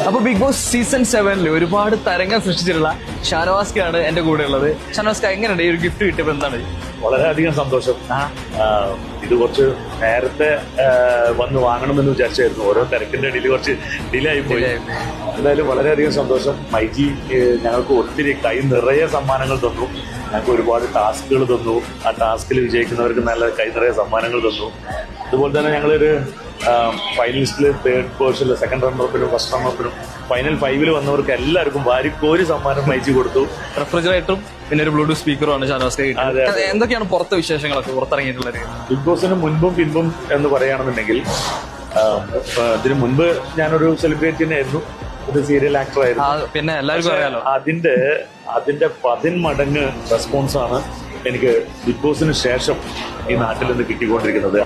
അപ്പൊ big boss season 7 ഒരുപാട് തരംഗം സൃഷ്ടിച്ചിട്ടുള്ള ഷാനവാസ്കാണ് എന്റെ കൂടെ ഉള്ളത്. ഷാനവാസ്ക, എങ്ങനെയുണ്ട് ഈ ഒരു ഗിഫ്റ്റ് കിട്ടിയപ്പോൾ? എന്താണ്? വളരെയധികം സന്തോഷം. ഇത് കുറച്ച് നേരത്തെ വന്ന് വാങ്ങണമെന്ന് വിചാരിച്ചായിരുന്നു. ഓരോ തിരക്കിന്റെ ഇടയിൽ കുറച്ച് ഡിലേ ആയിപ്പോയി. എന്തായാലും വളരെയധികം സന്തോഷം. മൈജി ഞങ്ങൾക്ക് ഒത്തിരി കൈ നിറയെ സമ്മാനങ്ങൾ തന്നു. ഞങ്ങൾക്ക് ഒരുപാട് ടാസ്കുകൾ തന്നു. ആ ടാസ്കിൽ വിജയിക്കുന്നവർക്ക് നല്ല കൈ നിറയെ സമ്മാനങ്ങൾ തന്നു. അതുപോലെ തന്നെ ഞങ്ങളൊരു ഫൈനലിസ്റ്റിൽ തേർഡ് പൊസിഷനിൽ സെക്കൻഡ് റണ്ണറപ്പിനും ഫസ്റ്റ് റണ്ണറപ്പിനും ഫൈനൽ 5 വന്നവർക്ക് എല്ലാവർക്കും വാരിക്കോരി സമ്മാനം മൈജി കൊടുത്തു. റെഫ്രിജറേറ്ററും പിന്നെ ഒരു ബ്ലൂടൂത്ത് സ്പീക്കറുമാണ് ഷാനവാസ്ക. എന്തൊക്കെയാണ് പുറത്തെ വിശേഷങ്ങളൊക്കെ പുറത്തിറങ്ങിയിട്ടുള്ളത്? ബിഗ് ബോസിന് മുൻപും പിൻപും എന്ന് പറയുകയാണെന്നുണ്ടെങ്കിൽ, ഇതിനു മുൻപ് ഞാനൊരു സെലിബ്രിറ്റി തന്നെയായിരുന്നു, ഒരു സീരിയൽ ആക്ടർ ആയിരുന്നു. പിന്നെ എല്ലാവർക്കും അറിയാലോ. അതിന്റെ 10 മടങ്ങ് റെസ്പോൺസാണ് എനിക്ക് ബിഗ് ബോസിന് ശേഷം ഈ നാട്ടിൽ നിന്ന് കിട്ടിക്കൊണ്ടിരിക്കുന്നത്.